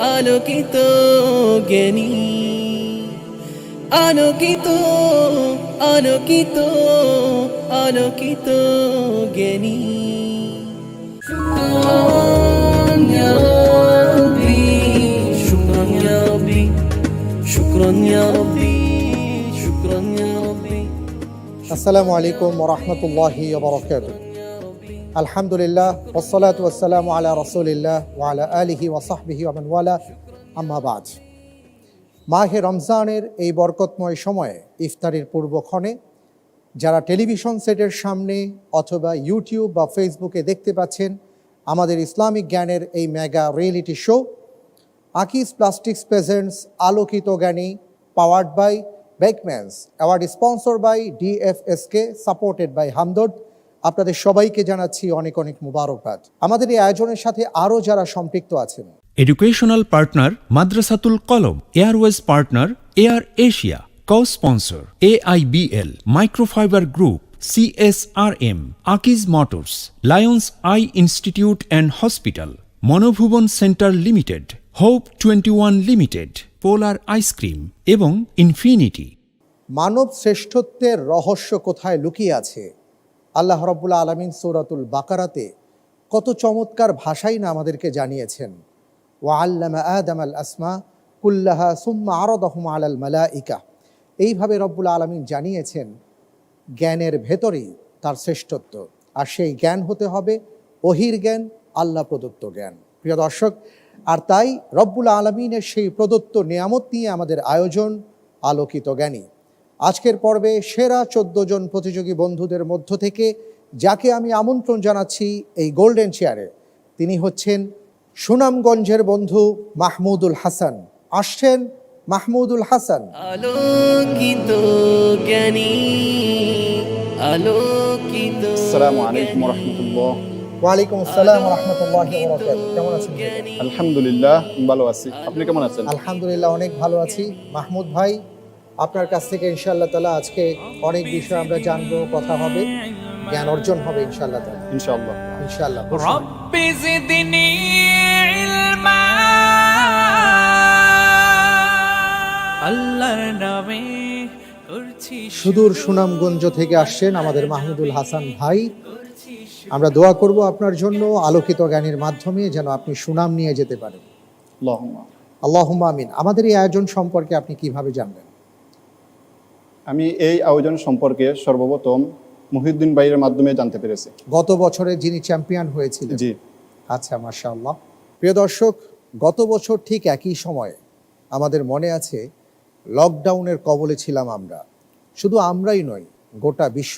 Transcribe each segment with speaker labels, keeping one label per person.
Speaker 1: আলোকিত জ্ঞানী, আলোকিত আলোকিত আলোকিত জ্ঞানী। শুকরান ইয়া রাব্বি, শুকরান ইয়া রাব্বি, শুকরান ইয়া রাব্বি, শুকরান ইয়া রাব্বি।
Speaker 2: আসসালামু আলাইকুম ওয়া রাহমাতুল্লাহি ওয়া বারাকাতুহু। আলহামদুলিল্লাহ ওয়াসসালাতু ওয়াসসালামু আলা রাসূলিল্লাহ ওয়া আলা আলিহি ওয়া সাহবিহি ওয়া মান ওয়ালা, আম্মা বাদ। মাহে রমজানের এই বরকতময় সময়ে ইফতারির পূর্বক্ষণে যারা টেলিভিশন সেটের সামনে অথবা ইউটিউব বা ফেসবুকে দেখতে পাচ্ছেন আমাদের ইসলামিক জ্ঞানের এই mega reality show Akij plastics presents Alokito Gyani, powered by Beckmans, award sponsor by DFSK, supported by Hamdard, আপনাদের সবাইকে জানাচ্ছি অনেক অনেক মুবারকবাদ। আমাদের এই আয়োজনের সাথে আরও যারা সম্পৃক্ত আছেন:
Speaker 3: educational partner Madrasatul Kalam, airways partner air Asia, co sponsor AIBL, microfibre group, CSRM, Akij motors, lions eye institute and hospital, Monobhubon centre limited, hope 21 limited, polar ice cream এবং ইনফিনিটি।
Speaker 2: মানব শ্রেষ্ঠত্বের রহস্য কোথায় লুকিয়ে আছে? আল্লাহ রাব্বুল আলামিন সূরাতুল বাকারাতে কত চমৎকার ভাষাই না আমাদেরকে জানিয়েছেন। ওয়া আল্লামা আদামাল আসমা কুল্লাহা সুম্মা আরাদাহুম আলাল মালাইকা। এইভাবে রব্বুল আলামিন জানিয়েছেন জ্ঞানের ভেতরেই তার শ্রেষ্ঠত্ব, আর সেই জ্ঞান হতে হবে ওহির জ্ঞান, আল্লাহ প্রদত্ত জ্ঞান। প্রিয় দর্শক, আর তাই রব্বুল আলামিনের সেই প্রদত্ত নিয়ামত নিয়ে আমাদের আয়োজন আলোকিত জ্ঞানী। আজকের পর্বে সেরা 14 জন প্রতিযোগী বন্ধুদের মধ্য থেকে যাকে আমি আমন্ত্রণ জানাচ্ছি এই গোল্ডেন চেয়ারে, তিনি হচ্ছেন সুনামগঞ্জের বন্ধু মাহমুদুল হাসান। আসছেন মাহমুদুল হাসান।
Speaker 1: আলোকিত জ্ঞানী, আলোকিত।
Speaker 4: আসসালামু আলাইকুম ওয়া রাহমাতুল্লাহ।
Speaker 2: ওয়ালাইকুম আসসালাম ওয়া রাহমাতুল্লাহি ওয়া বারাকাতুহু। কেমন আছেন?
Speaker 4: আলহামদুলিল্লাহ, ভালো আছি। আপনি কেমন আছেন?
Speaker 2: আলহামদুলিল্লাহ, অনেক ভালো আছি। মাহমুদ ভাই, আপনার কাছ থেকে ইনশাআল্লাহ তাআলা আজকে অনেক বিষয় আমরা জানবো, কথা হবে, জ্ঞান অর্জন হবে ইনশাআল্লাহ তাআলা।
Speaker 4: ইনশাআল্লাহ
Speaker 2: ইনশাআল্লাহ।
Speaker 1: রব্বি জিদনি ইলমা, আল্লাহর নামে করছি।
Speaker 2: সুদূর সুনামগঞ্জ থেকে আসছেন আমাদের মাহমুদুল হাসান ভাই। আমরা দোয়া করব আপনার জন্য আলোকিত জ্ঞানের মাধ্যমে যেন আপনি সুনাম নিয়ে যেতে পারেন।
Speaker 4: আল্লাহুম্মা
Speaker 2: আল্লাহুম্মা আমিন। আমাদের এই আয়োজন সম্পর্কে আপনি কিভাবে জানলেন?
Speaker 4: আমি এই আয়োজন সম্পর্কে সর্বপ্রথম মুহিউদ্দিন ভাইয়ের মাধ্যমে জানতে পেরেছি।
Speaker 2: গত বছরে যিনি চ্যাম্পিয়ন হয়েছিলেন?
Speaker 4: জি।
Speaker 2: আচ্ছা, মাশাআল্লাহ। প্রিয় দর্শক, গত বছর ঠিক একই সময়ে আমাদের মনে আছে লকডাউনের কবলে ছিলাম আমরা। শুধু আমরাই নয়, গোটা বিশ্ব।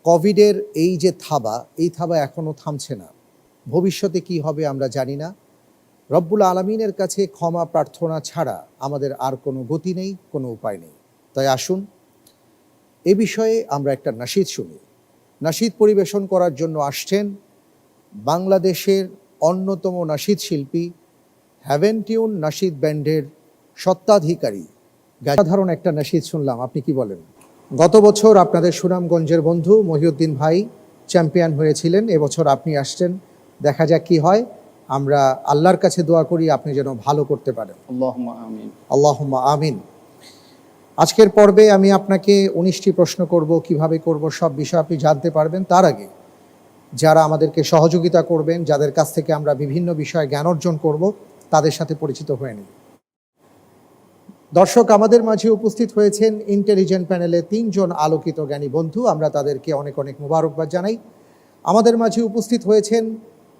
Speaker 2: কোভিডের এই যে থাবা, এই থাবা এখনও থামছে না। ভবিষ্যতে কি হবে আমরা জানি না। রব্বুল আলামিনের কাছে ক্ষমা প্রার্থনা ছাড়া আমাদের আর কোনো গতি নেই, কোনো উপায় নেই। তাই আসুন এ বিষয়ে আমরা একটা নাশিদ শুনি। নাশিদ পরিবেশন করার জন্য আসছেন বাংলাদেশের অন্যতম নাশিদ শিল্পী, হ্যাভেন টিউন নাশিদ ব্যান্ডের স্বত্বাধিকারী। সাধারণ একটা নাশিদ শুনলাম, আপনি কি বলেন? গত বছর আপনাদের সুনামগঞ্জের বন্ধু মহিউদ্দিন ভাই চ্যাম্পিয়ন হয়েছিলেন, এবছর আপনি আসছেন। দেখা যাক কি হয়। আমরা আল্লাহর কাছে দোয়া করি আপনি যেন ভালো করতে পারেন।
Speaker 4: আল্লাহুম্মা আমিন।
Speaker 2: আল্লাহুম্মা আমিন। আজকের পর্বে আমি আপনাকে 19টি প্রশ্ন করব। কিভাবে করব সব বিষয় আপনি জানতে পারবেন। তার আগে যারা আমাদেরকে সহযোগিতা করবেন, যাদের কাছ থেকে আমরা বিভিন্ন বিষয়ে জ্ঞান অর্জন করব, তাদের সাথে পরিচিত হয়ে নিন। দর্শক, আমাদের মাঝে উপস্থিত হয়েছেন ইন্টেলিজেন্ট প্যানেলে 3 জন আলোকিত জ্ঞানী বন্ধু। আমরা তাদেরকে অনেক অনেক মুবারকবাদ জানাই। আমাদের মাঝে উপস্থিত হয়েছেন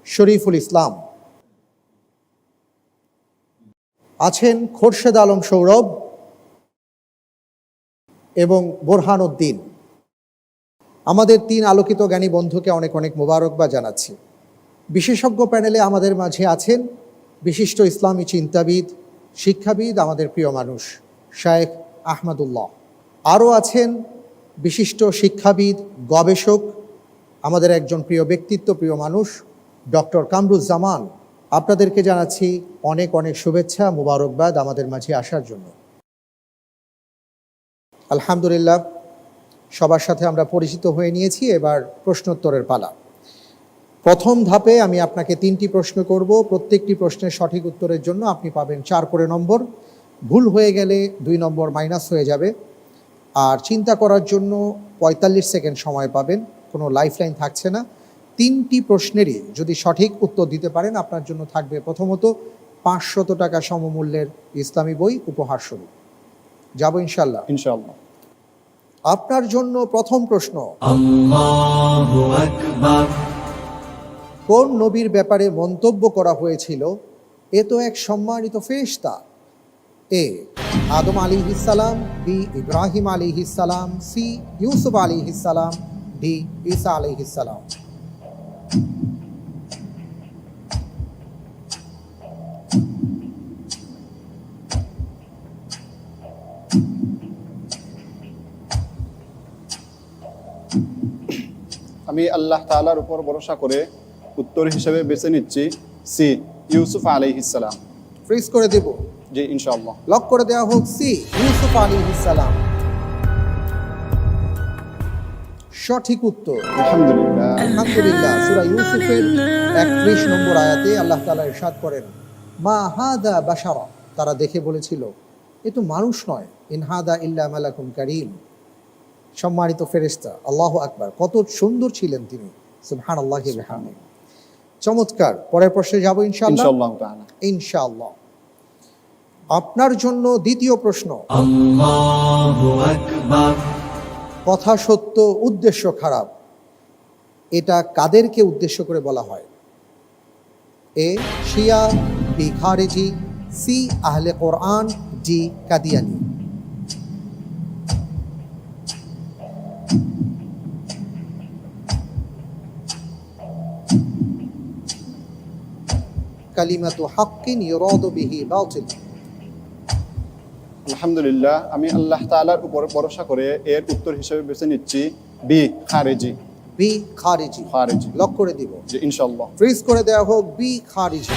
Speaker 2: শরীফুল ইসলাম, আছেন খোরশেদ আলম সৌরভ এবং বোরহান উদ্দিন। আমাদের 3 আলোকিত জ্ঞানী বন্ধুকে অনেক অনেক মুবারকবাদ জানাচ্ছি। বিশেষজ্ঞ প্যানেলে আমাদের মাঝে আছেন বিশিষ্ট ইসলামী চিন্তাবিদ, শিক্ষাবিদ, আমাদের প্রিয় মানুষ শায়েখ আহমদুল্লাহ। আরও আছেন বিশিষ্ট শিক্ষাবিদ, গবেষক, আমাদের একজন প্রিয় ব্যক্তিত্ব, প্রিয় মানুষ ডক্টর কামরুজ্জামান। আপনাদেরকে জানাচ্ছি অনেক অনেক শুভেচ্ছা, মুবারকবাদ আমাদের মাঝে আসার জন্য। আলহামদুলিল্লাহ, সবার সাথে আমরা পরিচিত হয়ে নিয়েছি। এবার প্রশ্নোত্তরের পালা। প্রথম ধাপে আমি আপনাকে 3টি প্রশ্ন করব। প্রত্যেকটি প্রশ্নের সঠিক উত্তরের জন্য আপনি পাবেন 4 করে নম্বর। ভুল হয়ে গেলে 2 নম্বর মাইনাস হয়ে যাবে। আর চিন্তা করার জন্য 45 সেকেন্ড সময় পাবেন, কোনো লাইফলাইন থাকছে না। 3টি প্রশ্নেরই যদি সঠিক উত্তর দিতে পারেন আপনার জন্য থাকবে প্রথমত 500 টাকা সমমূল্যের ইসলামী বই উপহার স্বরূপ। যাব ইনশাল্লাহ?
Speaker 4: ইনশাআল্লাহ।
Speaker 2: আপনার জন্য প্রথম প্রশ্ন, কোন নবীর ব্যাপারে মন্তব্য করা হয়েছিল এ তো এক সম্মানিত ফেরেশতা? এ আদম আলাইহিস সালাম, বি ইব্রাহিম আলাইহিস সালাম, সি ইউসুফ আলাইহিস সালাম, ডি ঈসা আলাইহিস সালাম।
Speaker 4: আমি আল্লাহ তাআলার উপর ভরসা করে উত্তর হিসেবে বেছে নিচ্ছি সি, ইউসুফ আলাইহিস সালাম।
Speaker 2: ফ্রিজ করে দেব?
Speaker 4: জি ইনশাআল্লাহ।
Speaker 2: লক করে দেওয়া হোক সি, ইউসুফ আলাইহিস সালাম। সঠিক উত্তর
Speaker 4: আলহামদুলিল্লাহ।
Speaker 2: আলহামদুলিল্লাহ। সূরা ইউসুফের 31 নম্বর আয়াতে আল্লাহ তাআলা ইরশাদ করেন, মা হাদা বাশারা, তারা দেখে বলেছিল এ তো মানুষ নয়, ইন হাদা ইল্লা মালাকুন কারীম, সম্মানিত ফেরেশতা। আল্লাহু আকবার, কত সুন্দর ছিলেন তিনি, সুবহানাল্লাহি ওয়া বিহামদিহি। চমৎকার। পরের প্রশ্নে যাব ইনশাআল্লাহ?
Speaker 4: ইনশাআল্লাহ তাআলা।
Speaker 2: ইনশাআল্লাহ। আপনার জন্য দ্বিতীয় প্রশ্ন, কথা সত্য উদ্দেশ্য খারাপ, এটা কাদেরকে উদ্দেশ্য করে বলা হয়? এ শিয়া, বি খারেজি, সি আহলে কোরআন, ডি কাদিয়ানি। কালিমাতু হাক্কিন ইউরাদু বিহি বাতিল।
Speaker 4: আলহামদুলিল্লাহ। আমি আল্লাহ তাআলার উপর ভরসা করে এর উত্তর হিসেবে বেছে নিচ্ছি বি, খারেজি।
Speaker 2: বি খারিজি।
Speaker 4: খারেজি।
Speaker 2: লক করে দিব?
Speaker 4: জি ইনশাআল্লাহ।
Speaker 2: ফ্রিজ করে দেওয়া হোক বি খারিজি।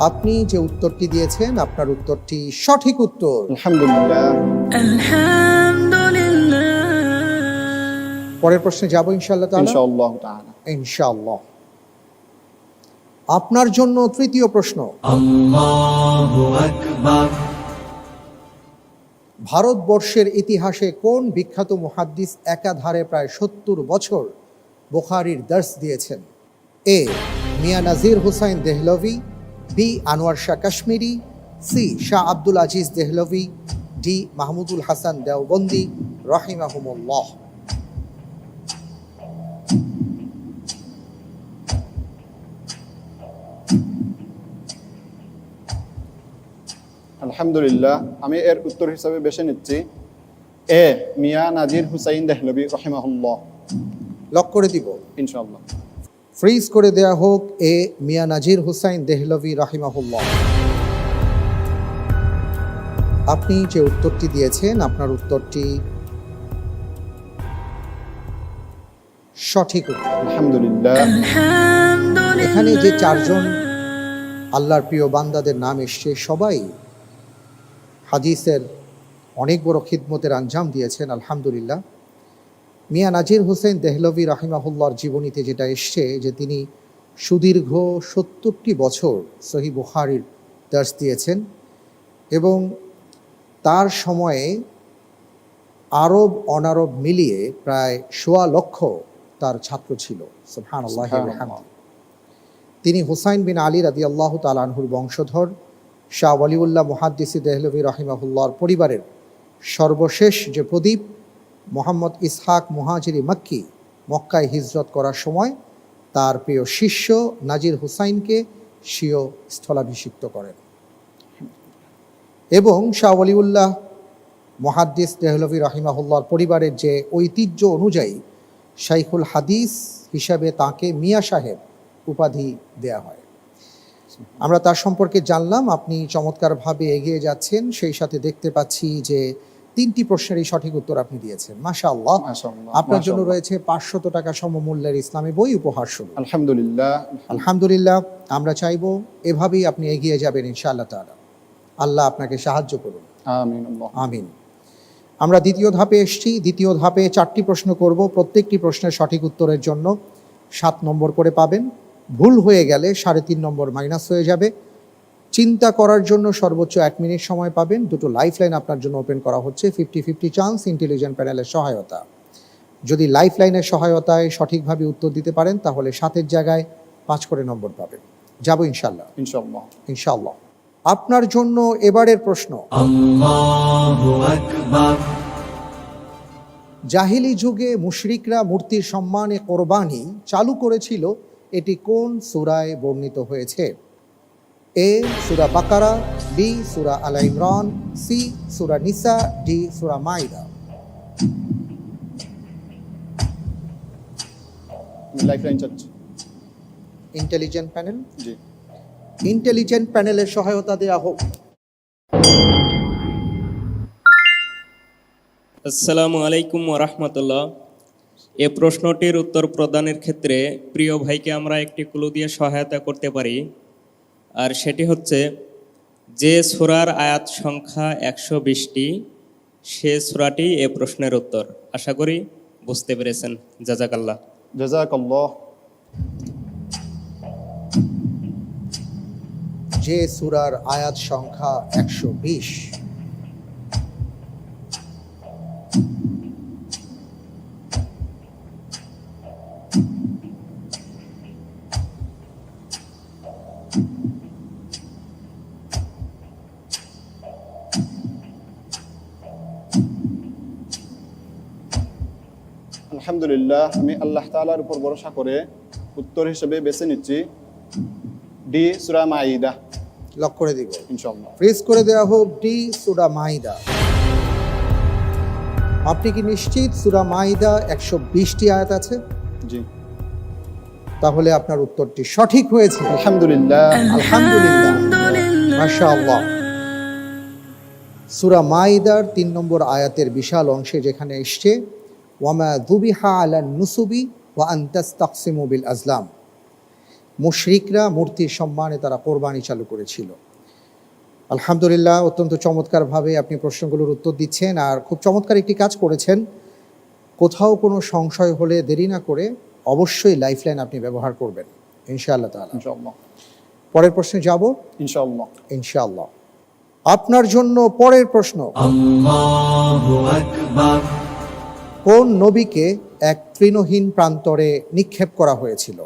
Speaker 2: আপনি যে উত্তরটি দিয়েছেন আপনার উত্তরটি সঠিক উত্তর।
Speaker 4: আলহামদুলিল্লাহ।
Speaker 2: পরের প্রশ্নে যাব ইনশাআল্লাহ তাআলা?
Speaker 4: ইনশাআল্লাহ তাআলা।
Speaker 2: ইনশাআল্লাহ। আপনার জন্য তৃতীয় প্রশ্ন, ভারতবর্ষের ইতিহাসে কোন বিখ্যাত মুহাদ্দিস একাধারে প্রায় 70 বছর বুখারীর দর্স দিয়েছেন? A Mian Nazir Husain Dehlavi, B Anwar Shah Kashmiri, C Shah Abdul Aziz Dehlavi, D Mahmudul Hasan Deobandi রাহিমাহুমুল্লাহ।
Speaker 4: আলহামদুলিল্লাহ। আমি এর উত্তর হিসেবে বেছে নিচ্ছি এ মিয়া নাজির হুসাইন দেহলভি রাহিমাহুল্লাহ।
Speaker 2: লক করে দিব?
Speaker 4: ইনশাআল্লাহ।
Speaker 2: ফ্রিজ করে দেয়া হোক এ মিয়া নাজির হুসাইন দেহলভি রাহিমাহুল্লাহ। আপনি যে উত্তরটি দিয়েছেন আপনার উত্তরটি সঠিক উত্তর।
Speaker 4: আলহামদুলিল্লাহ।
Speaker 2: এখানে যে 4 জন আল্লাহর প্রিয় বান্দাদের নাম এসছে সবাই হাদিসের অনেক বড় খিদমতের আঞ্জাম দিয়েছেন, আলহামদুলিল্লাহ। মিয়া নাজির হুসাইন দেহলভি রাহিমাহুল্লাহর জীবনীতে যেটা এসছে যে তিনি সুদীর্ঘ 70টি বছর সহিহ বুখারীর দর্স দিয়েছেন এবং তার সময়ে আরব অনারব মিলিয়ে প্রায় 1.25 লক্ষ তার ছাত্র ছিল, সুবহানাল্লাহি ওয়া বিহামদিহি। তিনি হুসাইন বিন আলী রাদিয়াল্লাহু তাআলা আনহুর বংশধর। শাহ ওয়ালিউল্লাহ মুহাদ্দিস দেহলভি রাহিমাহুল্লাহর পরিবারের সর্বশেষ যে প্রদীপ মোহাম্মদ ইসহাক মুহাজিরি মক্কি মক্কায় হিজরত করার সময় তার প্রিয় শিষ্য নাজির হুসাইনকে স্বীয় স্থলাভিষিক্ত করেন এবং শাহ ওয়ালিউল্লাহ মুহাদ্দিস দেহলভি রাহিমাহুল্লাহর পরিবারের যে ঐতিহ্য অনুযায়ী শাইখুল হাদিস হিসাবে তাকে মিয়া সাহেব উপাধি দেয়া হয়। আমরা তার সম্পর্কে জানলাম। আপনি চমৎকারভাবে এগিয়ে যাচ্ছেন, সেই সাথে দেখতে পাচ্ছি যে 3টি প্রশ্নেরই সঠিক উত্তর আপনি দিয়েছেন, মাশাআল্লাহ। আপনার জন্য রয়েছে 500 টাকা সমমূল্যের ইসলামী বই উপহার স্বরূপ।
Speaker 4: আলহামদুলিল্লাহ।
Speaker 2: আলহামদুলিল্লাহ। আমরা চাইবো এভাবেই আপনি এগিয়ে যাবেন ইনশাআল্লাহ তাআলা। আল্লাহ আপনাকে সাহায্য করুন।
Speaker 4: আমিন।
Speaker 2: আমিন। আমরা দ্বিতীয় ধাপে এসেছি। দ্বিতীয় ধাপে 4টি প্রশ্ন করব। প্রত্যেকটি প্রশ্নের সঠিক উত্তরের জন্য 7 নম্বর করে পাবেন। ভুল হয়ে গেলে 3.5 নম্বর মাইনাস হয়ে যাবে। চিন্তা করার জন্য সর্বোচ্চ 1 মিনিট সময় পাবেন। দুটো লাইফ লাইন আপনার জন্য ওপেন করা হচ্ছে। 50-50 চান্স, ইন্টেলিজেন্ট প্যানেলের সহায়তা। যদি লাইফ লাইনের সহায়তায় সঠিকভাবে উত্তর দিতে পারেন তাহলে 7-এর জায়গায় 5 করে নম্বর পাবেন। যাব ইনশাল্লাহ?
Speaker 4: ইনশাআল্লাহ।
Speaker 2: ইনশাল্লাহ। আপনার জন্য এবারের প্রশ্ন, জাহিলি যুগে মুশরিকরা মূর্তির সম্মানে কোরবানি চালু করেছিল, এটি কোন সূরায় বর্ণিত হয়েছে? এ সূরা বাকারা, বি সূরা আল ইমরান, সি সূরা নিসা, ডি সূরা মাইদা।
Speaker 4: লাইফলাইন চাচ্ছি।
Speaker 2: ইন্টেলিজেন্ট প্যানেল,
Speaker 4: জি।
Speaker 2: ইন্টেলিজেন্ট প্যানেলের সহায়তা দেয়া হোক।
Speaker 5: আসসালামু আলাইকুম ওয়া রাহমাতুল্লাহ। এ প্রশ্নটির উত্তর প্রদানের ক্ষেত্রে প্রিয় ভাইকে আমরা একটি ক্লু দিয়ে সহায়তা করতে পারি, আর সেটি হচ্ছে যে সূরার আয়াত সংখ্যা 120টি, সে সূরাটি এ প্রশ্নের উত্তর। আশা করি বুঝতে পেরেছেন। জাযাকাল্লাহ।
Speaker 4: জাযাকাল্লাহ।
Speaker 2: যে সূরার আয়াত সংখ্যা 120।
Speaker 4: আলহামদুলিল্লাহ, আমি আল্লাহ তাআলার উপর ভরসা করে উত্তর হিসেবে বেছে নিচ্ছি ডি সূরা মাইদা।
Speaker 2: লক করে দিব
Speaker 4: ইনশাআল্লাহ।
Speaker 2: ফ্রিজ করে দেওয়া হোক ডি সূরা মাইদা। আপনি কি নিশ্চিত সূরা মাইদা 120টি আয়াত আছে?
Speaker 4: জি।
Speaker 2: তাহলে আপনার উত্তরটি সঠিক হয়েছে।
Speaker 4: আলহামদুলিল্লাহ।
Speaker 2: আলহামদুলিল্লাহ, মাশাআল্লাহ। সূরা মাইদার 3 নম্বর আয়াতের বিশাল অংশে যেখানে এসছে ওয়ামা যুবিহা আলান নুসুবি ওয়া আন তাসতাকসিমু বিল আজলাম, মুশরিকরা মূর্তির সম্মানে তারা কোরবানি চালু করেছিল। আলহামদুলিল্লাহ, অত্যন্ত চমৎকারভাবে আপনি প্রশ্নগুলোর উত্তর দিচ্ছেন আর খুব চমৎকার একটি কাজ করেছেন। কোথাও কোনো সংশয় হলে দেরি না করে অবশ্যই লাইফলাইন আপনি ব্যবহার করবেন ইনশাআল্লাহ তাআলা।
Speaker 4: ইনশাআল্লাহ।
Speaker 2: পরের প্রশ্নে যাব
Speaker 4: ইনশাআল্লাহ।
Speaker 2: ইনশাআল্লাহ। আপনার জন্য পরের প্রশ্ন, কোন নবীকে এক তৃণহীন প্রান্তরে নিক্ষেপ করা হয়েছিল?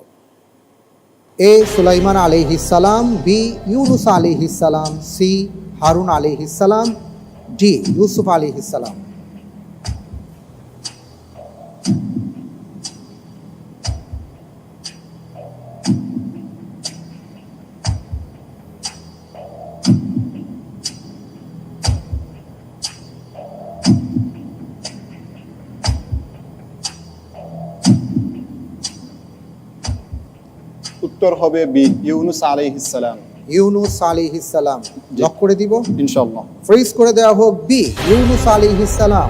Speaker 2: এ সুলাইমান আলাইহিস সালাম, বি ইউনুস আলাইহিস সালাম, সি হারুন আলাইহিস সালাম, ডি ইউসুফ আলাইহিস সালাম।
Speaker 4: উত্তর হবে বি ইউনুস আলাইহিস সালাম।
Speaker 2: ইউনুস আলাইহিস সালাম। লক করে দিব
Speaker 4: ইনশাআল্লাহ।
Speaker 2: ফ্রিজ করে দেওয়া হোক বি ইউনুস আলাইহিস সালাম।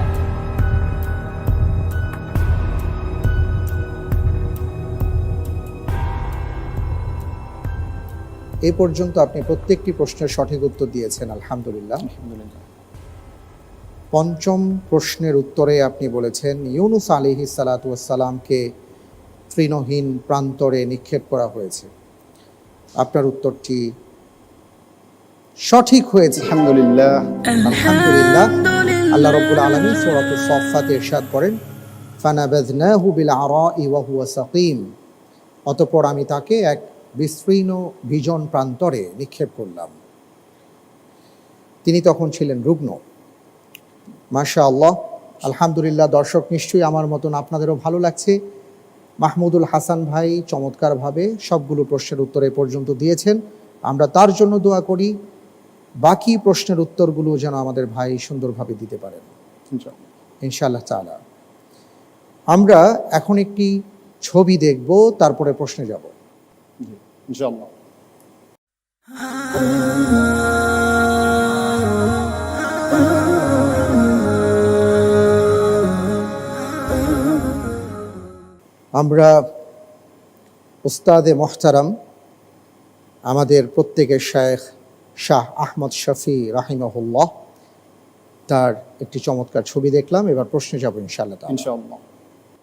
Speaker 2: এ পর্যন্ত আপনি প্রত্যেকটি প্রশ্নের সঠিক উত্তর দিয়েছেন আলহামদুলিল্লাহ।
Speaker 4: আলহামদুলিল্লাহ।
Speaker 2: পঞ্চম প্রশ্নের উত্তরে আপনি বলেছেন ইউনুস আলাইহিস সালাতু ওয়াস সালামকে তৃণহীন প্রান্তরে নিক্ষেপ করা হয়েছে। আপনার উত্তরটি সঠিক হয়েছে
Speaker 4: আলহামদুলিল্লাহ।
Speaker 2: আলহামদুলিল্লাহ। আল্লাহ রাব্বুল আলামিন সূরাতুস সাফফাতে ইরশাদ করেন ফানাবাযনাহু বিল আরাই ওয়া হুয়া সাকিম, অতঃপর আমি তাকে এক বিস্তীর্ণ বিজন প্রান্তরে নিক্ষেপ করলাম, তিনি তখন ছিলেন রুগ্ন। মাশাআল্লাহ, আলহামদুলিল্লাহ। দর্শক নিশ্চয়ই আমার মতন আপনাদেরও ভালো লাগছে। মাহমুদুল হাসান ভাই চমৎকারভাবে সবগুলো প্রশ্নের উত্তর এ পর্যন্ত দিয়েছেন। আমরা তার জন্য দোয়া করি বাকি প্রশ্নের উত্তরগুলো যেন আমাদের ভাই সুন্দরভাবে দিতে পারেন
Speaker 4: ইনশাআল্লাহ।
Speaker 2: ইনশাআল্লাহ তাআলা। আমরা এখন একটি ছবি দেখব, তারপরে প্রশ্নে যাব।
Speaker 4: জি, ইনশাআল্লাহ।
Speaker 2: আমরা উস্তাদে মোহতারাম আমাদের প্রত্যেকের শাহ আহমদ শফি রাহিমাহুল্লাহ তার একটি চমৎকার ছবি দেখলাম। এবার প্রশ্নে যাব ইনশাআল্লাহ তাআলা।
Speaker 4: ইনশাআল্লাহ।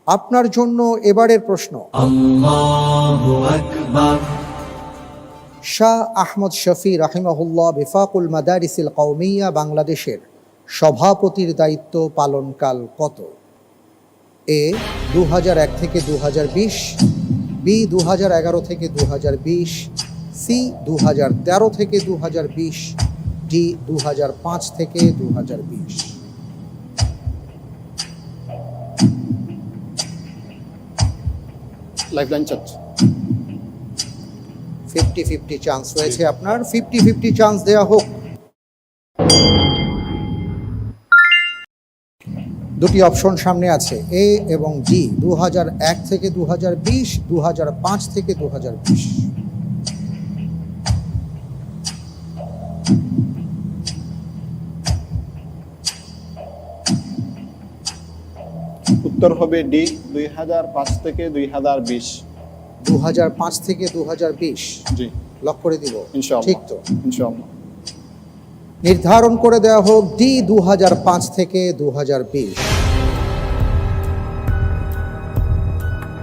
Speaker 2: আপনার জন্য এবারের প্রশ্ন, শাহ আহমদ শফি রাহিমাহুল্লাহ বিফাকুল মাদারিসিল কওমিয়া বাংলাদেশের সভাপতির দায়িত্ব পালনকাল কত? এ 2001 থেকে 2020, বি 2011 থেকে 2020, সি 2013 থেকে 2020, ডি 2005 থেকে 2020।
Speaker 4: Lifeline chat.
Speaker 2: 50-50 চান্স রয়েছে আপনার, 50-50 চান্স দেয়া হোক। দুটি অপশন সামনে আছে, এ এবং ডি। 2001 থেকে 2020, 2005 থেকে 2020।
Speaker 4: উত্তর হবে ডি, 2005 থেকে 2020।
Speaker 2: 2005 থেকে 2020
Speaker 4: জি,
Speaker 2: লক করে দিব।
Speaker 4: ইনশাআল্লাহ।
Speaker 2: ঠিক তো?
Speaker 4: ইনশাআল্লাহ।
Speaker 2: নির্ধারণ করে দেওয়া হোক ডি, 2005 থেকে 2020।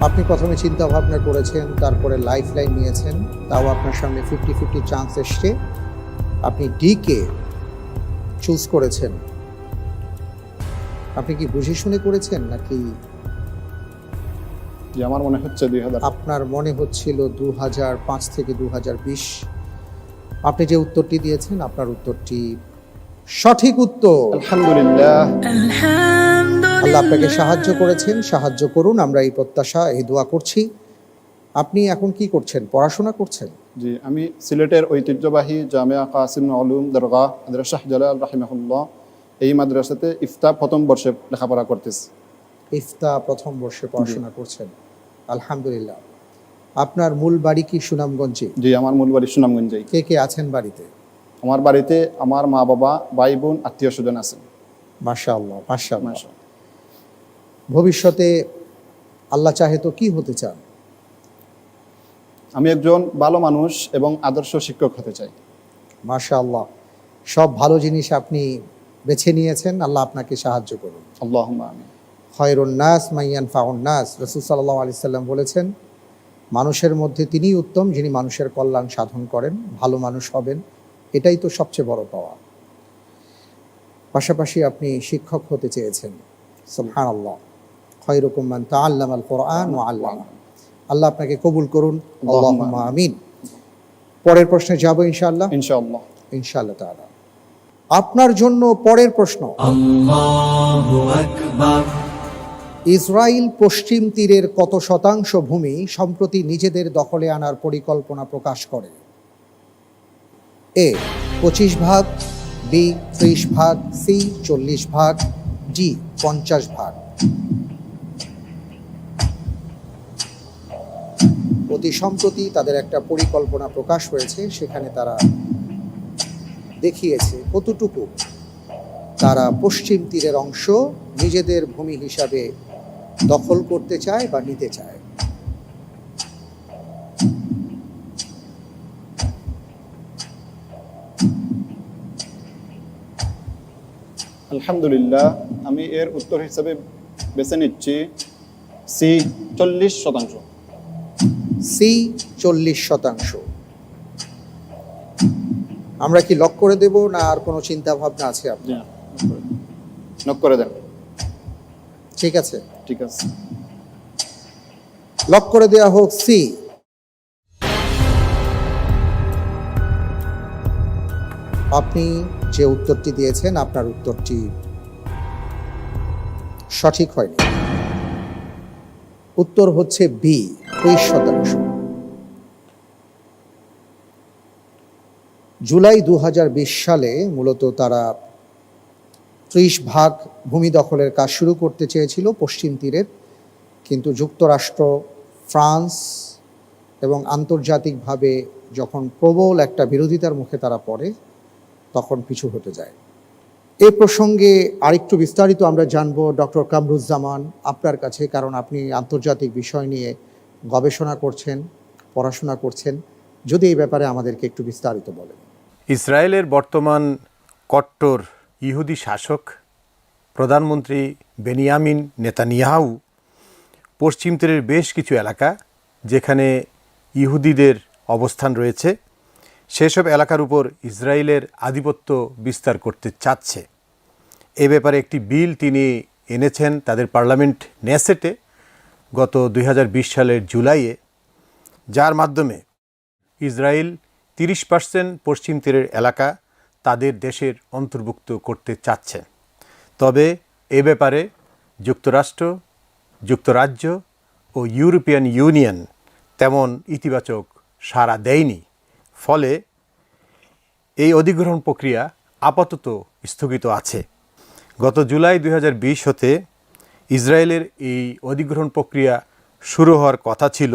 Speaker 2: আপনি প্রথমে চিন্তা ভাবনা করেছেন, তারপরে লাইফ লাইন নিয়েছেন, তাও আপনার সামনে 50-50 চান্স এসছে। আপনি ডি কে চুজ করেছেন। আপনি কি বুঝে শুনে করেছেন নাকি
Speaker 4: জি, আমার মনে হচ্ছে 2000।
Speaker 2: আপনার মনে হচ্ছিল 2005 থেকে 2020? আপনি যে উত্তরটি দিয়েছেন, আপনার উত্তরটি সঠিক উত্তর।
Speaker 4: আলহামদুলিল্লাহ।
Speaker 2: আল্লাহ আপনাকে সাহায্য করেছেন, সাহায্য করুন, আমরা এই প্রত্যাশা, এই দোয়া করছি। আপনি এখন কি করছেন? পড়াশোনা করছেন?
Speaker 4: জি, আমি সিলেটের ঐতিহ্যবাহী জামিয়া কাসিম উলুম দরগাহ হযরত শাহ জালাল রাহিমাহুল্লাহ এই মাদ্রাসাতে ইফতা প্রথম বর্ষে লেখাপড়া করতেছি।
Speaker 2: ইফতা প্রথম বর্ষে পড়াশোনা করছেন, আলহামদুলিল্লাহ। আপনার মূল বাড়ি কি সুনামগঞ্জে?
Speaker 4: জি, আমার মূল বাড়ি সুনামগঞ্জেই।
Speaker 2: কে কে আছেন বাড়িতে?
Speaker 4: আমার বাড়িতে আমার মা বাবা, ভাই বোন, আত্মীয় স্বজন আছেন।
Speaker 2: মাশাআল্লাহ, মাশাআল্লাহ।
Speaker 4: মাশাআল্লাহ।
Speaker 2: ভবিষ্যতে আল্লাহ চাহে তো কি হতে চান?
Speaker 4: আমি একজন ভালো মানুষ এবং আদর্শ শিক্ষক হতে চাই।
Speaker 2: মাশাআল্লাহ, সব ভালো জিনিস আপনি বেছে নিয়েছেন। আল্লাহ আপনাকে সাহায্য করুন।
Speaker 4: আল্লাহুম্মা আমিন।
Speaker 2: খয়রুন নাস মাইয়ান ফাউন নাস, রাসূল সাল্লাল্লাহু আলাইহি সাল্লাম বলেছেন, মানুষের মধ্যে তিনিই উত্তম যিনি মানুষের কল্যাণ সাধন করেন। ভালো মানুষ হবেন, এটাই তো সবচেয়ে বড় পাওয়া। পাশাপাশি আপনি শিক্ষক হতে চেয়েছেন। সুবহানাল্লাহ। খয়রুকুম মান তাআল্লামাল কুরআন ওয়া আল্লামা। আল্লাহ আপনাকে কবুল করুন। আল্লাহুম্মা আমিন। পরের প্রশ্নে যাব ইনশাআল্লাহ।
Speaker 4: ইনশাআল্লাহ।
Speaker 2: ইনশাআল্লাহ তাআলা। আপনার জন্য পরের প্রশ্ন, ইসরায়েল পশ্চিম তীরের কত শতাংশ ভূমি সম্প্রতি নিজেদের দখলে আনার পরিকল্পনা প্রকাশ করে? এ 25 ভাগ, বি 30 ভাগ, সি 40 ভাগ, ডি 50 ভাগ। অতি সম্প্রতি তাদের একটা পরিকল্পনা প্রকাশ হয়েছে, সেখানে তারা দেখিয়েছে কতটুকু তারা পশ্চিম তীরের অংশ নিজেদের ভূমি হিসাবে দখল করতে চায় বা নিতে চায়।
Speaker 4: আলহামদুলিল্লাহ, আমি এর উত্তর হিসেবে বেছে নিচ্ছি সি 40%।
Speaker 2: সি 40%। আমরা কি লক করে দেব না আর কোনো চিন্তা ভাবনা আছে
Speaker 4: জি,
Speaker 2: আপনার?
Speaker 4: নক করে দেন।
Speaker 2: ঠিক আছে,
Speaker 4: ঠিক আছে।
Speaker 2: লক করে দেওয়া হোক সি। আপনি যে উত্তরটি দিয়েছেন, আপনার উত্তরটি সঠিক হয়নি। উত্তর হচ্ছে বি 30%। জুলাই 2020 সালে মূলত তারা 30 ভাগ ভূমি দখলের কাজ শুরু করতে চেয়েছিল পশ্চিম তীরের, কিন্তু যুক্তরাষ্ট্র, ফ্রান্স এবং আন্তর্জাতিকভাবে যখন প্রবল একটা বিরোধিতার মুখে তারা পড়ে, তখন পিছু হতে যায়। এ প্রসঙ্গে আরেকটু বিস্তারিত আমরা জানবো ডক্টর কামরুজ্জামান আপনার কাছে, কারণ আপনি আন্তর্জাতিক বিষয় নিয়ে গবেষণা করছেন, পড়াশোনা করছেন। যদি এই ব্যাপারে আমাদেরকে একটু বিস্তারিত বলেন।
Speaker 6: ইসরায়েলের বর্তমান কট্টর ইহুদি শাসক প্রধানমন্ত্রী বেনিয়ামিন নেতানিয়াহু পশ্চিম তীরের বেশ কিছু এলাকা যেখানে ইহুদিদের অবস্থান রয়েছে সেসব এলাকার উপর ইসরায়েলের আধিপত্য বিস্তার করতে চাচ্ছে। এ ব্যাপারে একটি বিল তিনি এনেছেন তাদের পার্লামেন্ট নেসেটে গত 2020 সালের জুলাইয়ে, যার মাধ্যমে ইসরায়েল 30% পশ্চিম তীরের এলাকা তাদের দেশের অন্তর্ভুক্ত করতে চাচ্ছে। তবে এ ব্যাপারে যুক্তরাষ্ট্র, যুক্তরাজ্য ও ইউরোপিয়ান ইউনিয়ন তেমন ইতিবাচক সাড়া দেয়নি। ফলে এই অধিগ্রহণ প্রক্রিয়া আপাতত স্থগিত আছে। গত জুলাই 2020 হতে ইসরায়েলের এই অধিগ্রহণ প্রক্রিয়া শুরু হওয়ার কথা ছিল।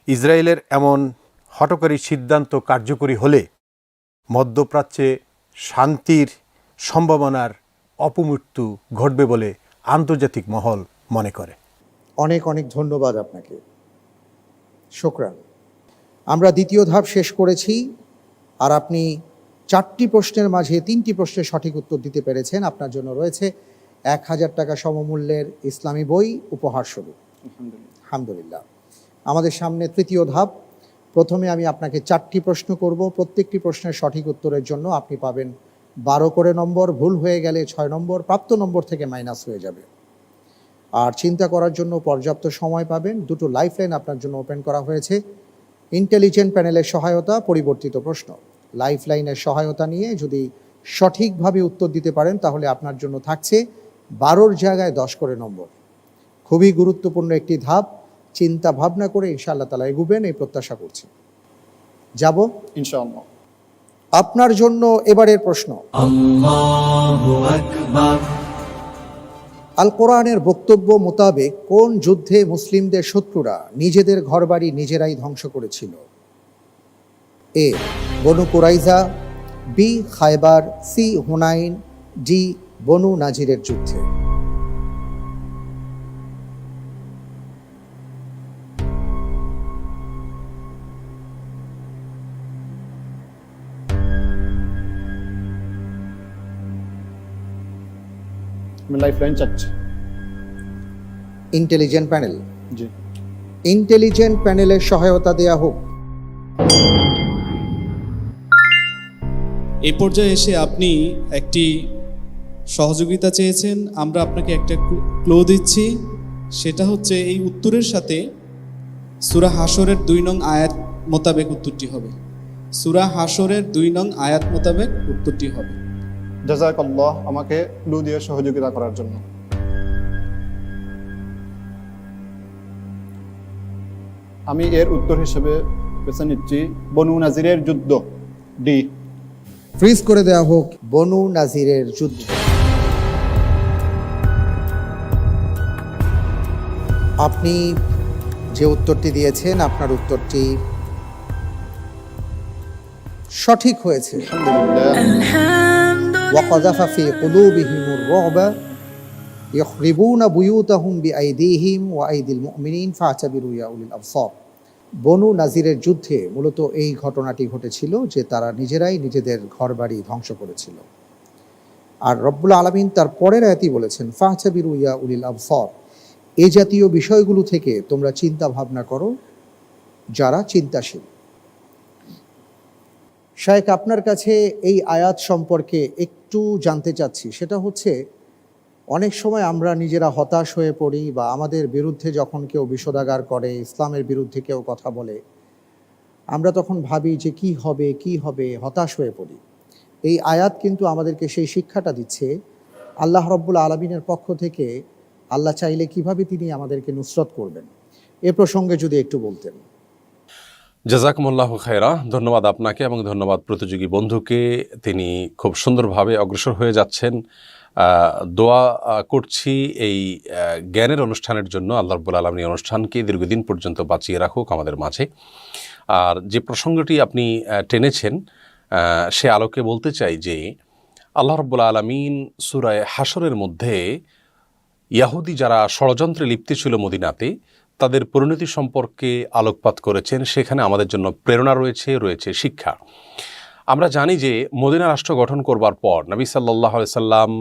Speaker 6: ইসরায়েলের এমন হঠকারী সিদ্ধান্ত কার্যকরী হলে মধ্যপ্রাচ্যে শান্তির সম্ভাবনার অপমৃত্যু ঘটবে বলে আন্তর্জাতিক মহল মনে করে।
Speaker 2: অনেক অনেক ধন্যবাদ আপনাকে, শুকরান। আমরা দ্বিতীয় ধাপ শেষ করেছি, আর আপনি 4টি প্রশ্নের মাঝে 3টি প্রশ্নের সঠিক উত্তর দিতে পেরেছেন। আপনার জন্য রয়েছে 1000 টাকা সমমূল্যের ইসলামী বই উপহারস্বরূপ। আলহামদুলিল্লাহ। আমাদের সামনে তৃতীয় ধাপ। প্রথমে আমি আপনাকে 4টি প্রশ্ন করব। প্রত্যেকটি প্রশ্নের সঠিক উত্তরের জন্য আপনি পাবেন 12 করে নম্বর, ভুল হয়ে গেলে 6 নম্বর, প্রাপ্ত নম্বর থেকে মাইনাস হয়ে যাবে। আর চিন্তা করার জন্য পর্যাপ্ত সময় পাবেন। 2টো লাইফলাইন আপনার জন্য ওপেন করা হয়েছে। ইন্টেলিজেন্ট প্যানেলের সহায়তা, পরিবর্তিত প্রশ্ন। লাইফলাইনের সহায়তা নিয়ে যদি সঠিকভাবে উত্তর দিতে পারেন তাহলে আপনার জন্য থাকছে 12-র জায়গায় 10 করে নম্বর। খুবই গুরুত্বপূর্ণ একটি ধাপ। চিন্তা ভাবনা করে ইনশাআল্লাহ তাআলা এগুবেন এই প্রত্যাশা করছি। যাব
Speaker 4: ইনশাআল্লাহ।
Speaker 2: আপনার জন্য এবারের প্রশ্ন। আল কোরআনের বক্তব্য মোতাবেক কোন যুদ্ধে মুসলিমদের শত্রুরা নিজেদের ঘরবাড়ি নিজেরাই ধ্বংস করেছিল? এ বনু কুরাইজা, বি খায়বার, সি হুনাইন, ডি বনু নাজিরের যুদ্ধে।
Speaker 4: আমি লাইফলাইন চাচ্ছি।
Speaker 2: ইন্টেলিজেন্ট প্যানেল,
Speaker 4: জি।
Speaker 2: ইন্টেলিজেন্ট প্যানেলের সহায়তা দেয়া হোক।
Speaker 7: এই পর্যায়ে এসে আপনি একটি সহযোগিতা চেয়েছেন, আমরা আপনাকে একটা ক্লু দিচ্ছি। সেটা হচ্ছে এই উত্তরের সাথে সূরা হাশরের 2 নং আয়াত মোতাবেক উত্তরটি হবে। সূরা হাশরের 2 নং আয়াত মোতাবেক উত্তরটি হবে।
Speaker 4: জাযাকাল্লাহ আমাকে ক্লু দিয়ে সহযোগিতা করার জন্য। আমি এর উত্তর হিসেবে বেছে নিচ্ছি বনু নাজিরের যুদ্ধ, ডি।
Speaker 2: ফ্রিজ করে দেওয়া হোক বনু নাজিরের যুদ্ধ। আপনি যে উত্তরটি দিয়েছেন আপনার উত্তরটি সঠিক হয়েছে। وقذف في قلوبهم الرعب يخربون بيوتهم بأيديهم وأيدي المؤمنين فاعتبروا يا أولي الأبصار। বনু নাজিরের যুদ্ধে মূলত এই ঘটনাটি ঘটেছিল যে তারা নিজেরাই নিজেদের ঘরবাড়ি ধ্বংস করেছিল। আর রব্বুল আলামিন তার পরের আয়াতই বলেছেন ফাহতাবিরু ইয়া উলিল আবসার, এই জাতীয় বিষয়গুলো থেকে তোমরা চিন্তা ভাবনা করো যারা চিন্তাশীল। শায়েখ, আপনার কাছে এই আয়াত সম্পর্কে একটু জানতে চাচ্ছি। সেটা হচ্ছে অনেক সময় আমরা নিজেরা হতাশ হয়ে পড়ি বা আমাদের বিরুদ্ধে যখন কেউ বিষোদাগার করে, ইসলামের বিরুদ্ধে কেউ কথা বলে, আমরা তখন ভাবি যে কি হবে, হতাশ হয়ে পড়ি। এই আয়াত কিন্তু আমাদেরকে সেই শিক্ষাটা দিচ্ছে আল্লাহ রব্বুল আলামিনের পক্ষ থেকে আল্লাহ চাইলে কিভাবে তিনি আমাদেরকে নুসরত করবেন। এ প্রসঙ্গে যদি একটু বলতেন।
Speaker 8: জাযাকুমুল্লাহু খায়রা। ধন্যবাদ আপনাকে এবং ধন্যবাদ প্রতিযোগী বন্ধুকে। তিনি খুব সুন্দরভাবে অগ্রসর হয়ে যাচ্ছেন। দোয়া করছি এই জ্ঞানের অনুষ্ঠানের জন্য আল্লাহ রাব্বুল আলামিন অনুষ্ঠানকে দীর্ঘদিন পর্যন্ত বাঁচিয়ে রাখুক আমাদের মাঝে। আর যে প্রসঙ্গটি আপনি টেনেছেন সে আলোকে বলতে চাই যে আল্লাহ রাব্বুল আলামিন সূরা হাশরের মধ্যে ইয়াহুদি যারা ষড়যন্ত্রে লিপ্ত ছিল মদিনাতে তাদের পরিণতি সম্পর্কে আলোকপাত করেছেন। সেখানে আমাদের জন্য প্রেরণা রয়েছে শিক্ষা। আমরা জানি যে মদিনা রাষ্ট্র গঠন করবার পর নবী সাল্লাল্লাহু আলাইহি সাল্লাম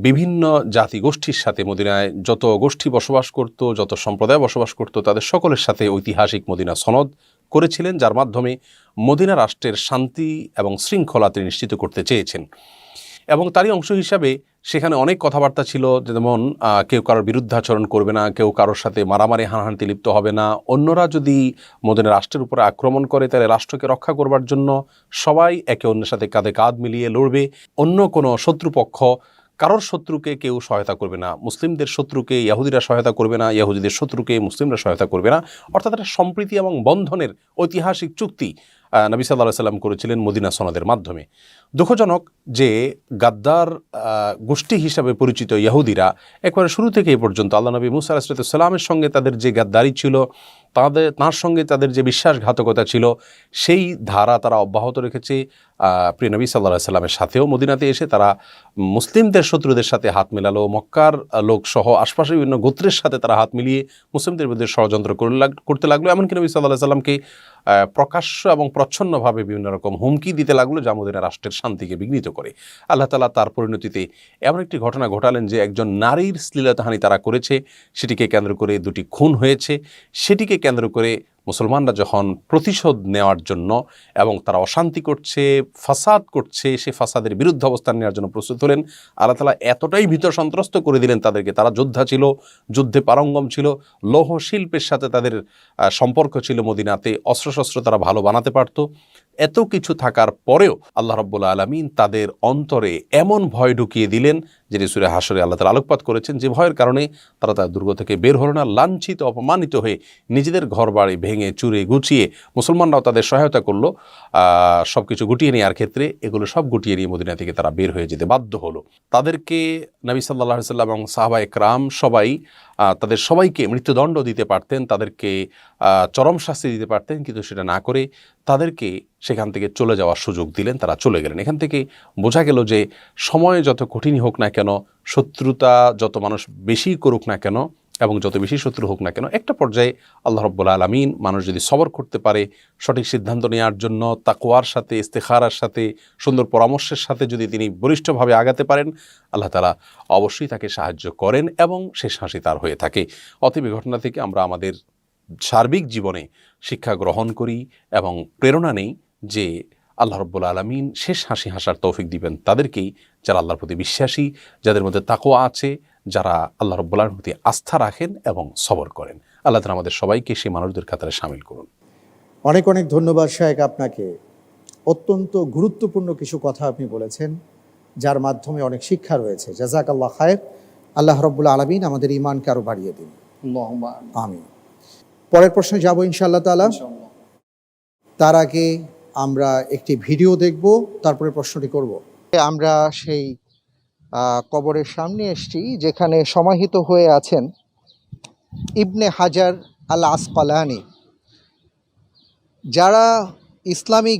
Speaker 8: বিভিন্ন জাতিগোষ্ঠীর সাথে, মদিনায় যত গোষ্ঠী বসবাস করত, যত সম্প্রদায় বসবাস করত, তাদের সকলের সাথে ঐতিহাসিক মদিনা সনদ করেছিলেন, যার মাধ্যমে মদিনা রাষ্ট্রের শান্তি এবং শৃঙ্খলা তিনি নিশ্চিত করতে চেয়েছেন। এবং তারই অংশ হিসাবে সেখানে অনেক কথাবার্তা ছিল, যেমন কেউ কারোর বিরুদ্ধাচরণ করবে না, কেউ কারোর সাথে মারামারি হানাহানিতে লিপ্ত হবে না, অন্যরা যদি মদিনা রাষ্ট্রের উপরে আক্রমণ করে তাহলে রাষ্ট্রকে রক্ষা করবার জন্য সবাই একে অন্যের সাথে কাঁধে কাঁধ মিলিয়ে লড়বে, অন্য কোনো শত্রুপক্ষ কারোর শত্রুকে কেউ সহায়তা করবে না, মুসলিমদের শত্রুকে ইহুদিরা সহায়তা করবে না, ইহুদিদের শত্রুকে মুসলিমরা সহায়তা করবে না। অর্থাৎ একটা সম্প্রীতি এবং বন্ধনের ঐতিহাসিক চুক্তি নবী সাল্লাল্লাহু আলাইহি সাল্লাম করেছিলেন মদিনা সনদের মাধ্যমে। দুঃখজনক যে গাদ্দার গোষ্ঠী হিসাবে পরিচিত ইহুদিরা একবারে শুরু থেকে এই পর্যন্ত আল্লাহ নবী মুসা আলাইহিস সালামের সঙ্গে তাদের যে গাদ্দারি ছিল, তার সঙ্গে তাদের যে বিশ্বাসঘাতকতা ছিল, সেই ধারা তারা অব্যাহত রেখেছে। প্রিয় নবী সাল্লাল্লাহু আলাইহি সাল্লামের সাথেও মদিনাতে এসে তারা মুসলিমদের শত্রুদের সাথে হাত মেলালো, মক্কার লোকসহ আশপাশের বিভিন্ন গোত্রের সাথে তারা হাত মিলিয়ে মুসলিমদের বিরুদ্ধে ষড়যন্ত্র করতে লাগলো। এমনকি নবী সাল্লাল্লাহু আলাইহি সাল্লামকে প্রকাশ্য এবং প্রচ্ছন্নভাবে বিভিন্ন রকম হুমকি দিতে লাগলো, যা মদিনা রাষ্ট্রের শান্তিকে বিঘ্নিত করে। আল্লাহ তাআলা তার পরিণতিতে এমন একটি ঘটনা ঘটালেন যে একজন নারীর শ্লীলতাহানি তারা করেছে, সেটিকে কেন্দ্র করে দুটি খুন হয়েছে। সেটিকে কেন্দ্র করে মুসলমানরা যখন প্রতিশোধ নেওয়ার জন্য এবং তারা অশান্তি করছে, ফাসাদ করছে, সে ফাসাদের বিরুদ্ধে অবস্থান নেওয়ার জন্য প্রস্তুত হলেন, আল্লাহ তাআলা এতটাই ভীত সন্ত্রস্ত করে দিলেন তাদেরকে। তারা যোদ্ধা ছিল, যুদ্ধে পারঙ্গম ছিল, লৌহ শিল্পের সাথে তাদের সম্পর্ক ছিল মদিনাতে, অস্ত্রশস্ত্র তারা ভালো বানাতে পারত। এত কিছু থাকার পরেও আল্লাহ রাব্বুল আলামিন তাদের অন্তরে এমন ভয় ঢুকিয়ে দিলেন, যেটি সূরা হাশরে আল্লাহ তাআলা আলোকপাত করেছেন, যে ভয়ের কারণে তারা তার দুর্গ থেকে বের হলো না। লাঞ্ছিত, অপমানিত হয়ে নিজেদের ঘর বাড়ি ভেঙে চুরে গুছিয়ে, মুসলমানরাও তাদের সহায়তা করলো সব কিছু গুটিয়ে নেওয়ার ক্ষেত্রে, এগুলো সব গুটিয়ে নিয়ে মদিনা থেকে তারা বের হয়ে যেতে বাধ্য হলো। তাদেরকে নবী সাল্লাল্লাহু আলাইহি সাল্লাম এবং সাহাবায়ে কেরাম সবাই তাদের সবাইকে মৃত্যুদণ্ড দিতে পারতেন, তাদেরকে চরম শাস্তি দিতে পারতেন, কিন্তু সেটা না করে তাদেরকে সেখান থেকে চলে যাওয়ার সুযোগ দিলেন, তারা চলে গেলেন। এখান থেকে বোঝা গেল যে সময় যত কঠিনই হোক না কেন, শত্রুতা যত মানুষ বেশি করুক না কেন এবং যত বেশি শত্রু হোক না কেন, একটা পর্যায়ে আল্লাহ রাব্বুল আলামিন মানুষ যদি সবর করতে পারে, সঠিক সিদ্ধান্ত নেওয়ার জন্য তাকওয়ার সাথে, ইস্তেখারার সাথে, সুন্দর পরামর্শের সাথে যদি তিনি বলিষ্ঠভাবে আগাতে পারেন, আল্লাহ তাআলা অবশ্যই তাকে সাহায্য করেন এবং শেষ হাসি তার হয়ে থাকে। অতএব এই ঘটনা থেকে আমরা আমাদের সার্বিক জীবনে শিক্ষা গ্রহণ করি এবং প্রেরণা নেই যে আল্লাহ রাব্বুল আলামিন শেষ হাসি হাসার তৌফিক দিবেন তাদেরকেই, যারা আল্লাহর প্রতি বিশ্বাসী, যাদের মধ্যে তাকওয়া আছে, যারা আল্লাহ রাব্বুল আলামিনের প্রতি আস্থা রাখেন এবং সবর করেন। আল্লাহ তাআলা আমাদের সবাইকে সেই মানুষদের কাতারে শামিল করুন।
Speaker 2: অনেক অনেক ধন্যবাদ শায়েখ আপনাকে। অত্যন্ত গুরুত্বপূর্ণ কিছু কথা আপনি বলেছেন, যার মাধ্যমে অনেক শিক্ষা রয়েছে। জাযাকাল্লাহ খায়ের। আল্লাহ রাব্বুল আলামিন আমাদের ঈমানকে আরও বাড়িয়ে দিন।
Speaker 4: আল্লাহুম্মা
Speaker 2: আমিন। পরের প্রশ্নে যাব ইনশাআল্লাহ তাআলা।
Speaker 4: ইনশাআল্লাহ।
Speaker 2: তার আগে আমরা একটি ভিডিও দেখব, তারপরে প্রশ্নটি করব। আমরা সেই কবরের সামনে এসেছি যেখানে সমাহিত হয়ে আছেন ইবনে হাজার আল আসকালানি। যারা ইসলামী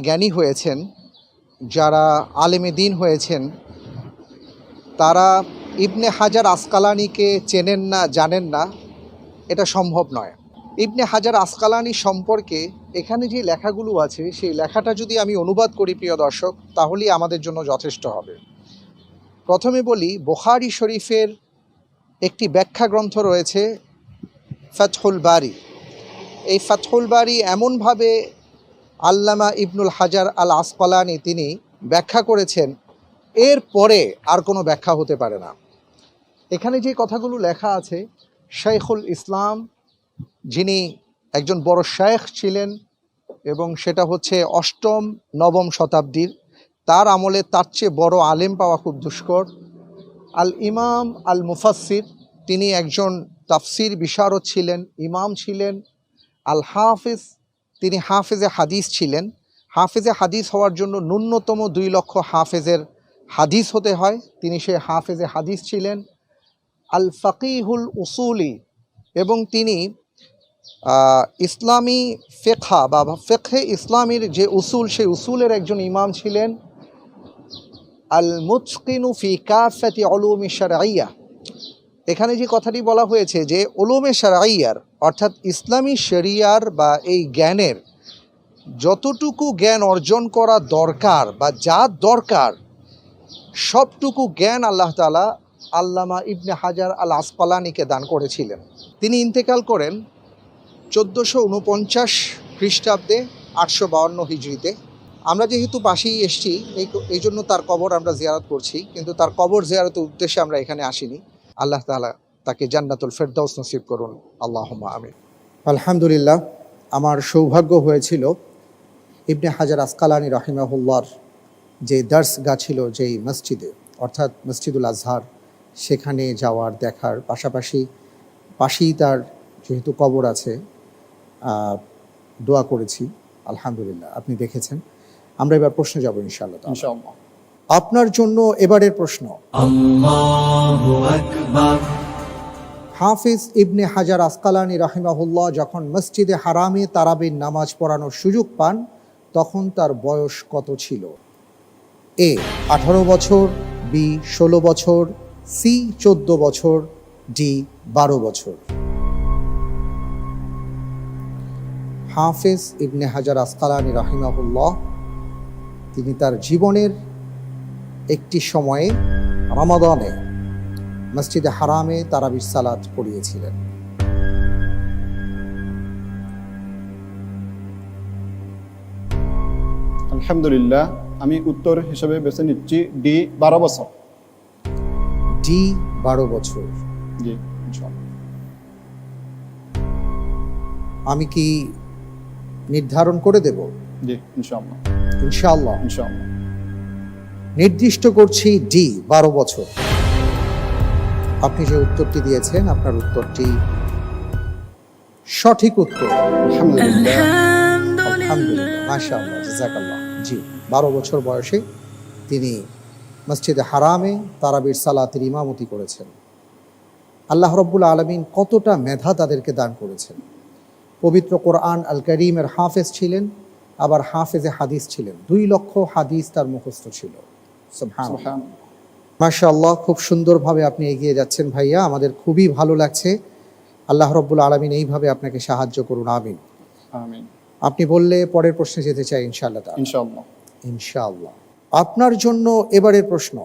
Speaker 2: জ্ঞানী হয়েছেন, যারা আলেমে দ্বীন হয়েছেন, তারা ইবনে হাজার আসকালানিকে চেনেন না, জানেন না, এটা সম্ভব নয়। ইবনে হাজার আসকালানি সম্পর্কে এখানে যে লেখাগুলো আছে, সেই লেখাটা যদি আমি অনুবাদ করি প্রিয় দর্শক, তাহলেই আমাদের জন্য যথেষ্ট হবে। প্রথমে বলি, বুখারী শরীফের একটি ব্যাখ্যা গ্রন্থ রয়েছে ফাতহুল বারি। এই ফাতহুল বারি এমনভাবে আল্লামা ইবনুল হাজার আল আসকালানি তিনি ব্যাখ্যা করেছেন, এর পরে আর কোনো ব্যাখ্যা হতে পারে না। এখানে যে কথাগুলো লেখা আছে, শাইখুল ইসলাম, যিনি একজন বড় শায়েখ ছিলেন এবং সেটা হচ্ছে ৮ম ৯ম শতাব্দীর, তার আমলে তার চেয়ে বড় আলেম পাওয়া খুব দুষ্কর। আল ইমাম আল মুফাসসির, তিনি একজন তাফসির বিশারদ ছিলেন, ইমাম ছিলেন। আল হাফিজ, তিনি হাফেজে হাদিস ছিলেন। হাফেজে হাদিস হওয়ার জন্য ন্যূনতম ২ লক্ষ হাফেজের হাদিস হতে হয়, তিনি সে হাফেজে হাদিস ছিলেন। আল ফাকিহুল উসুলি, এবং তিনি ইসলামী ফিকহ বা ফিকহে ইসলামীর যে উসুল, সেই উসুলের একজন ইমাম ছিলেন। আল মুতকিনু ফি কাফাতি উলুমি শারঈয়া, এখানে যে কথাটি বলা হয়েছে যে উলুমে শারঈয়ার অর্থাৎ ইসলামী শরিয়ার বা এই জ্ঞানের যতটুকু জ্ঞান অর্জন করা দরকার বা যা দরকার সবটুকু জ্ঞান আল্লাহ তাআলা আল্লামা ইবনে হাজার আল আসকালানিকে দান করেছিলেন। তিনি ইন্তেকাল করেন 1449 খ্রিস্টাব্দে 852 হিজরিতে। আমরা যেহেতু পাশেই এসছি এই জন্য তার কবর আমরা জিয়ারত করছি, কিন্তু তার কবর জিয়ারতের উদ্দেশ্যে আমরা এখানে আসিনি। আল্লাহ তাআলা তাকে জান্নাতুল ফেরদাউস নসিব করুন, আল্লাহুম্মা আমিন। আলহামদুলিল্লাহ, আমার সৌভাগ্য হয়েছিল ইবনে হাজার আসকালানি রাহিমাহুল্লাহর যে দার্সগাহ ছিল যেই মসজিদে, অর্থাৎ মসজিদুল আজহার, সেখানে যাওয়ার, দেখার পাশেই তার যেহেতু কবর আছে, দোয়া করেছি। আলহামদুলিল্লাহ, আপনি দেখেছেন। আমরা এবার প্রশ্নে যাব ইনশাআল্লাহ।
Speaker 4: ইনশাআল্লাহ।
Speaker 2: আপনার জন্য এবারের প্রশ্ন, হাফিজ ইবনে হাজার আসকালানি রাহিমাহুল্লাহ যখন মসজিদে হারামে তারাবির নামাজ পড়ানোর সুযোগ পান তখন তার বয়স কত ছিল? এ 18 বছর, বি 16 বছর, সি 14 বছর, ডি 12 বছর। হাফিজ ইবনে হাজার আসকালানি রাহিমাহুল্লাহ তিনি তার জীবনের একটি সময়ে রমাদানে মসজিদে হারামে তারাবির সালাত পড়িয়েছিলেন।
Speaker 4: আলহামদুলিল্লাহ, আমি উত্তর হিসেবে বেছে নিচ্ছি ডি 12 বছর।
Speaker 2: ডি 12 বছর।
Speaker 4: জি ইনশাআল্লাহ।
Speaker 2: আমি কি নির্ধারণ করে দেব?
Speaker 4: জি ইনশাআল্লাহ।
Speaker 2: ইনশাআল্লাহ
Speaker 4: ইনশাআল্লাহ।
Speaker 2: নির্দিষ্ট করছি ডি 12 বছর। আপনি যে উত্তরটি দিয়েছেন আপনার উত্তরটি সঠিক উত্তর।
Speaker 4: আলহামদুলিল্লাহ।
Speaker 2: আলহামদুলিল্লাহ, মাশাআল্লাহ, জাযাকাল্লাহ। জি, 12 বছর বয়সে তিনি মসজিদে হারামে তারাবির সালাতের ইমামতি করেছেন। আল্লাহ রাব্বুল আলামিন কতটা মেধা তাদেরকে দান করেছেন। পবিত্র কোরআন আল কারীমের হাফেজ ছিলেন, আবার হাফেজে হাদিস ছিলেন। 2 লক্ষ হাদিস তার মুখস্থ ছিল। সুবহানাল্লাহ।
Speaker 4: সুবহানাল্লাহ।
Speaker 2: মাশাআল্লাহ, খুব সুন্দরভাবে আপনি এগিয়ে যাচ্ছেন ভাইয়া, আমাদের খুবই ভালো লাগছে। আল্লাহ রাব্বুল আলামিন এইভাবে আপনাকে সাহায্য করুন, আমিন।
Speaker 4: আমিন।
Speaker 2: আপনি বললে পরের প্রশ্নে যেতে চাই ইনশাআল্লাহ তাআলা।
Speaker 4: ইনশাআল্লাহ।
Speaker 2: ইনশাআল্লাহ। আপনার জন্য এবারের প্রশ্ন,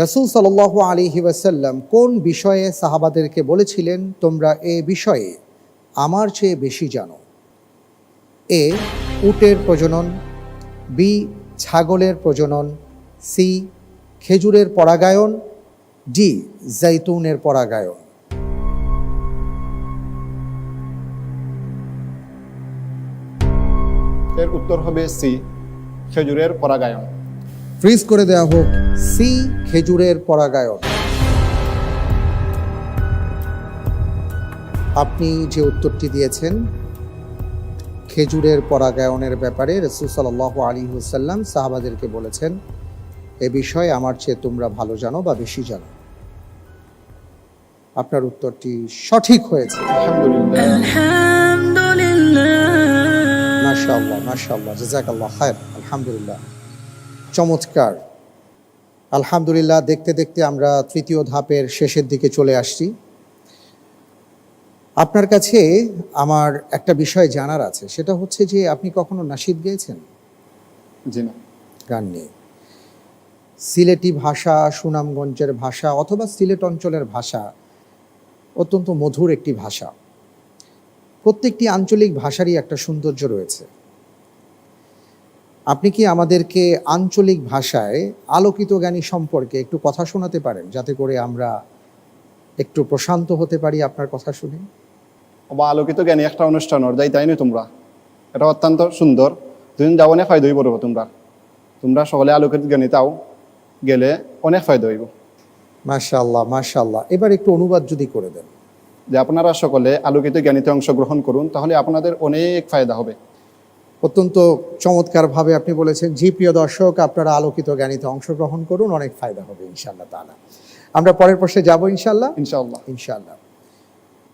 Speaker 2: রাসূল সাল্লাল্লাহু আলাইহি ওয়াসাল্লাম কোন বিষয়ে সাহাবাদেরকে বলেছিলেন তোমরা এ বিষয়ে আমার চেয়ে বেশি জানো? এ উটের প্রজনন, বি ছাগলের প্রজনন, সি খেজুরের পরাগায়ন, ডি জৈতুনের পরাগায়ন।
Speaker 4: এর উত্তর হবে সি, খেজুরের পরাগায়ন।
Speaker 2: ফ্রিজ করে দেওয়া হোক, সি খেজুরের পরাগায়ন। আপনি যে উত্তরটি দিয়েছেন খেজুরের পরাগায়নের ব্যাপারে রাসূল সাল্লাল্লাহু আলাইহি ওয়াসাল্লাম সাহাবাদেরকে বলেছেন এ বিষয়ে আমার চেয়ে তোমরা ভালো জানো বা বেশি জানো। আপনার উত্তরটি সঠিক হয়েছে। মাশাআল্লাহ, মাশাআল্লাহ, জাযাকাল্লাহ খায়র। আলহামদুলিল্লাহ, চমৎকার। আলহামদুলিল্লাহ, দেখতে দেখতে আমরা তৃতীয় ধাপের শেষের দিকে চলে আসছি। আপনার কাছে আমার একটা বিষয় জানার আছে, সেটা হচ্ছে যে আপনি কখনো নাশিদ গেয়েছেন?
Speaker 4: জি না।
Speaker 2: গান নেই। সিলেটি ভাষা, সুনামগঞ্জের ভাষা অথবা সিলেট অঞ্চলের ভাষা অত্যন্ত মধুর একটি ভাষা। প্রত্যেকটি আঞ্চলিক ভাষারই একটা সৌন্দর্য রয়েছে। আপনি কি আমাদেরকে আঞ্চলিক ভাষায় আলোকিত জ্ঞানী সম্পর্কে একটু কথা শোনাতে পারেন, যাতে করে আমরা একটু প্রশান্ত হতে পারি আপনার কথা শুনে?
Speaker 4: বা আলোকিত জ্ঞানী একটা অনুষ্ঠান যাই তাই নয় তোমরা, এটা অত্যন্ত সুন্দর। দুদিন যাও অনেক ফায়দা হইব তোমরা সকলে আলোকিত জ্ঞানী তাও গেলে অনেক ফায়দা হইব।
Speaker 2: মাশাআল্লাহ, মাশাআল্লাহ। এবার একটু অনুবাদ যদি করে দেন।
Speaker 4: যে আপনারা সকলে আলোকিত জ্ঞানীতে অংশগ্রহণ করুন, তাহলে আপনাদের অনেক ফায়দা হবে।
Speaker 2: অত্যন্ত চমৎকারভাবে আপনি বলেছেন। জি প্রিয় দর্শক, আপনারা আলোকিত জ্ঞানীতে অংশগ্রহণ করুন, অনেক ফায়দা হবে ইনশাআল্লাহ তাআলা। আমরা পরের প্রশ্নে যাব ইনশাআল্লাহ।
Speaker 4: ইনশাআল্লাহ।
Speaker 2: ইনশাআল্লাহ।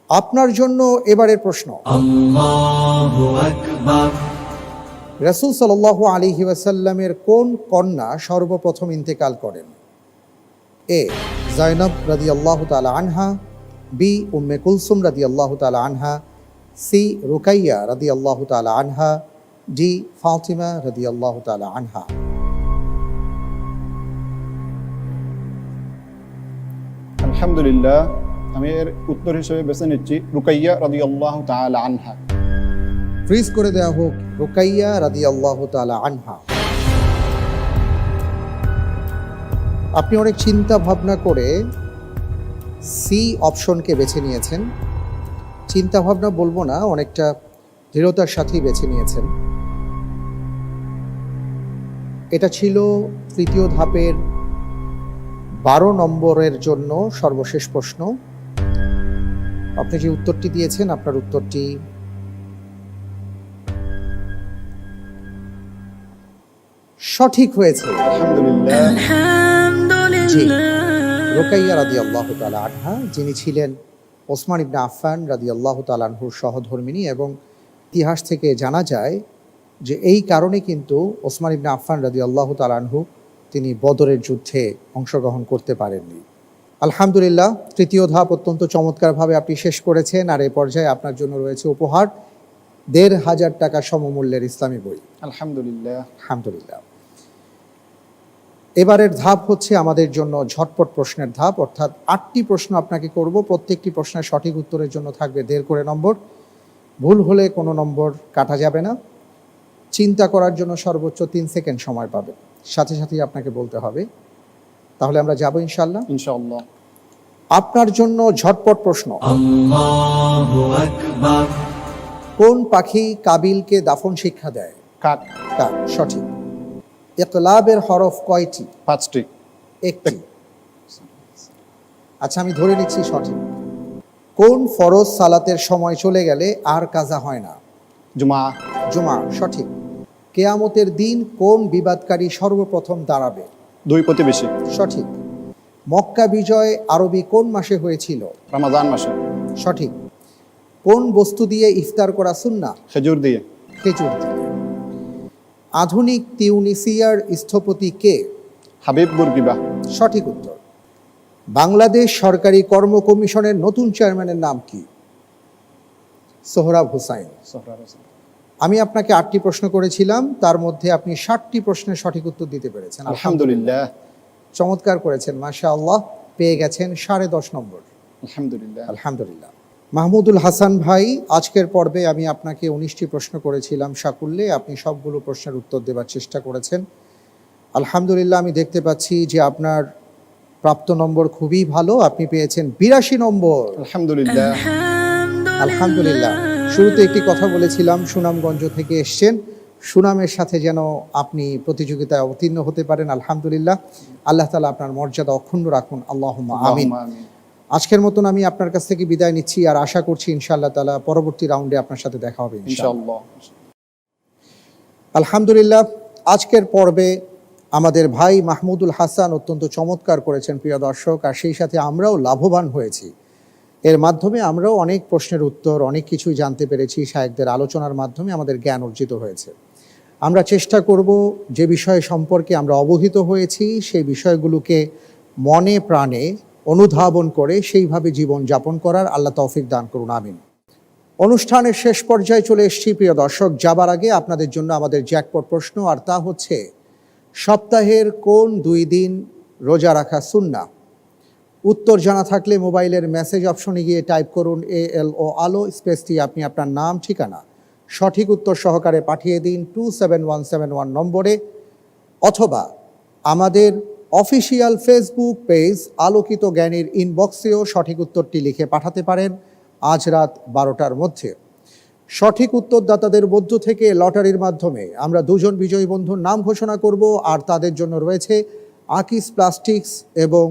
Speaker 2: আপনার জন্য এবারের প্রশ্ন, রাসূল সাল্লাল্লাহু আলাইহি ওয়াসাল্লামের কোন কন্যা সর্বপ্রথম ইন্তেকাল করেন? এ যায়নব রাদিয়াল্লাহু তাআলা আনহা, বি উম্মে কুলসুম রাদিয়াল্লাহু তাআলা আনহা, সি রুকাইয়া রাদিয়াল্লাহু তাআলা আনহা, ডি ফাতিমা রাদিয়াল্লাহু তাআলা আনহা।
Speaker 4: আলহামদুলিল্লাহ, আমি এর উত্তর হিসেবে বেছে নিচ্ছি রুকাইয়া রাদিয়াল্লাহু তাআলা আনহা।
Speaker 2: ফ্রিজ করে দেওয়া হোক রুকাইয়া রাদিয়াল্লাহু তাআলা আনহা। আপনি অনেক চিন্তা ভাবনা করে সি অপশনকে বেছে নিয়েছেন। চিন্তা ভাবনা বলবো না, অনেকটা দৃঢ়তার সাথেই বেছে নিয়েছেন। এটা ছিল তৃতীয় ধাপের 12 নম্বরের জন্য সর্বশেষ প্রশ্ন। আপনি যে উত্তরটি দিয়েছেন, আপনার উত্তরটি সঠিক হয়েছে। জি, রুকাইয়া রাদিয়াল্লাহু তাআলা আনহা, যিনি ছিলেন ওসমান ইবনে আফফান রাদিয়াল্লাহু তাআলা আনহুর সহধর্মিণী, এবং ইতিহাস থেকে জানা যায় যে এই কারণে কিন্তু ওসমান ইবনে আফফান রাদিয়াল্লাহু তাআলা আনহু তিনি বদরের যুদ্ধে অংশগ্রহণ করতে পারেননি। আলহামদুলিল্লাহ, তৃতীয় ধাপ অত্যন্ত চমৎকারভাবে আপনি শেষ করেছেন। আর এই পর্যায়ে আপনার জন্য রয়েছে উপহার ১৫০০ টাকা সমমূল্যের ইসলামী বই।
Speaker 4: আলহামদুলিল্লাহ।
Speaker 2: আলহামদুলিল্লাহ। এবারের ধাপ হচ্ছে আমাদের জন্য ঝটপট প্রশ্নের ধাপ, অর্থাৎ 8টি প্রশ্ন আপনাকে করব। প্রত্যেকটি প্রশ্নের সঠিক উত্তরের জন্য থাকবে 1.5 করে নম্বর। ভুল হলে কোনো নম্বর কাটা যাবে না। চিন্তা করার জন্য সর্বোচ্চ 3 সেকেন্ড সময় পাবেন, সাথে সাথেই আপনাকে বলতে হবে। তাহলে আমরা যাব ইনশাআল্লাহ।
Speaker 4: ইনশাআল্লাহ।
Speaker 2: আপনার জন্য ঝটপট প্রশ্ন। কোন পাখি কাবিলকে দাফন শিক্ষা দেয়?
Speaker 4: কাক।
Speaker 2: কাক সঠিক। ইকলাবের হরফ কয়টি?
Speaker 4: 5টি।
Speaker 2: একটি। আচ্ছা, আমি ধরে নিচ্ছি সঠিক। কোন ফরজ সালাতের সময় চলে গেলে আর কাজা হয় না?
Speaker 4: জুমা।
Speaker 2: জুমা সঠিক। কেয়ামতের দিন কোন বিবাদকারী সর্বপ্রথম দাঁড়াবে?
Speaker 4: 2 প্রতিবেশী।
Speaker 2: সঠিক। মক্কা বিজয় আরবি কোন মাসে হয়েছিল?
Speaker 4: রমাদান মাসে।
Speaker 2: সঠিক। কোন বস্তু দিয়ে ইফতার করা সুন্নাহ?
Speaker 4: খেজুর দিয়ে।
Speaker 2: খেজুর দিয়ে। আধুনিক তিউনিসিয়ার স্থপতি কে?
Speaker 4: হাবিব বুরগিবা।
Speaker 2: সঠিক উত্তর। বাংলাদেশ সরকারি কর্ম কমিশনের নতুন চেয়ারম্যানের নাম কি? সোহরাব হোসাইন। আমি আপনাকে 8টি প্রশ্ন করেছিলাম, তার মধ্যে আপনি 60টি প্রশ্নের সঠিক উত্তর দিতে পেরেছেন।
Speaker 4: আলহামদুলিল্লাহ।
Speaker 2: চমৎকার করেছেন, মাশাআল্লাহ। পেয়ে গেছেন 10.5 নম্বর।
Speaker 4: আলহামদুলিল্লাহ।
Speaker 2: আলহামদুলিল্লাহ। মাহমুদুল হাসান ভাই, আজকের পর্বে আমি আপনাকে 19টি প্রশ্ন করেছিলাম সাকুল্যে। আপনি সবগুলো প্রশ্নের উত্তর দেওয়ার চেষ্টা করেছেন। আলহামদুলিল্লাহ, আমি দেখতে পাচ্ছি যে আপনার প্রাপ্ত নম্বর খুবই ভালো। আপনি পেয়েছেন 82 নম্বর।
Speaker 4: আলহামদুলিল্লাহ।
Speaker 2: আলহামদুলিল্লাহ। শুরুতে একটি কথা বলেছিলাম, সুনামগঞ্জ থেকে এসছেন, সুনামের সাথে যেন আপনি প্রতিযোগিতায় অবতীর্ণ হতে পারেন। আলহামদুলিল্লাহ, আল্লাহ তাআলা আপনার মর্যাদা অক্ষুণ্ণ রাখুন। আল্লাহুম্মা আমিন। আজকের মতন আমি আপনার কাছ থেকে বিদায় নিচ্ছি, আর আশা করছি ইনশাআল্লাহ তাআলা পরবর্তী রাউন্ডে আপনার সাথে দেখা হবে ইনশাআল্লাহ। আলহামদুলিল্লাহ, আজকের পর্বে আমাদের ভাই মাহমুদুল হাসান অত্যন্ত চমৎকার করেছেন প্রিয় দর্শক, আর সেই সাথে আমরাও লাভবান হয়েছি। এর মাধ্যমে আমরাও অনেক প্রশ্নের উত্তর, অনেক কিছুই জানতে পেরেছি। শায়েখদের আলোচনার মাধ্যমে আমাদের জ্ঞান অর্জিত হয়েছে। আমরা চেষ্টা করব যে বিষয় সম্পর্কে আমরা অবহিত হয়েছি সেই বিষয়গুলোকে মনে প্রাণে অনুধাবন করে সেইভাবে জীবন যাপন করার। আল্লাহ তৌফিক দান করুন, আমিন। অনুষ্ঠানের শেষ পর্যায়ে চলে এসেছি প্রিয় দর্শক। যাবার আগে আপনাদের জন্য আমাদের জ্যাকপট প্রশ্ন, আর তা হচ্ছে সপ্তাহের কোন 2 দিন রোজা রাখা সুন্নাহ? উত্তর জানা থাকলে মোবাইলের মেসেজ অপশনে গিয়ে টাইপ করুন ALO আলো স্পেসটি আপনি আপনার নাম, ঠিকানা, সঠিক উত্তর সহকারে পাঠিয়ে দিন 27171 নম্বরে, অথবা আমাদের অফিসিয়াল ফেসবুক পেজ আলোকিত জ্ঞানীর ইনবক্সেও সঠিক উত্তরটি লিখে পাঠাতে পারেন আজ রাত 12টার মধ্যে। সঠিক উত্তরদাতাদের মধ্য থেকে লটারির মাধ্যমে আমরা 2 জন বিজয়ী বন্ধুর নাম ঘোষণা করব, আর তাদের জন্য রয়েছে আকিস প্লাস্টিক্স এবং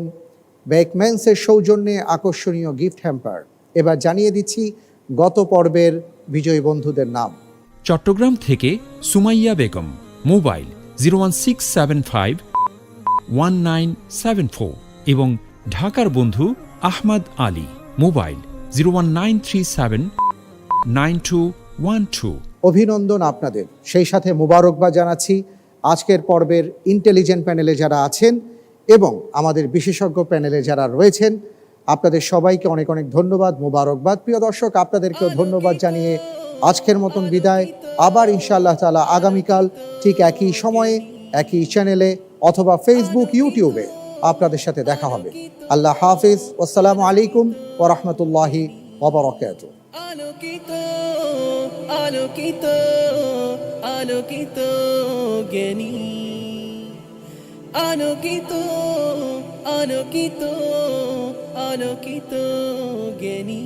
Speaker 2: বেকম্যান্সের সৌজন্যে আকর্ষণীয় গিফট হ্যাম্পার। এবার জানিয়ে দিচ্ছি গত পর্বের বিজয়ী বন্ধুদের নাম।
Speaker 3: চট্টগ্রাম থেকে সুমাইয়া বেগম, মোবাইল 016751974, এবং ঢাকার বন্ধু আহমদ আলী, মোবাইল 019379212।
Speaker 2: অভিনন্দন আপনাদের, সেই সাথে মোবারকবাদ জানাচ্ছি আজকের পর্বের ইন্টেলিজেন্ট প্যানেলে যারা আছেন এবং আমাদের বিশেষজ্ঞ প্যানেলে যারা রয়েছেন। আপনাদের সবাইকে অনেক অনেক ধন্যবাদ, মোবারকবাদ। প্রিয় দর্শক, আপনাদেরকেও ধন্যবাদ জানিয়ে আজকের মতন বিদায়। আবার ইনশাআল্লাহ তাআলা আগামীকাল ঠিক একই সময়ে একই চ্যানেলে অথবা ফেসবুক, ইউটিউবে আপনাদের সাথে দেখা হবে। আল্লাহ হাফিজ। আসসালামু আলাইকুম ওয়া রাহমাতুল্লাহি ওয়া বারাকাতুহু।
Speaker 1: আলোকিত আলোকিত আলোকিত জ্ঞানী, আলোকিত আলোকিত আলোকিত জ্ঞানী।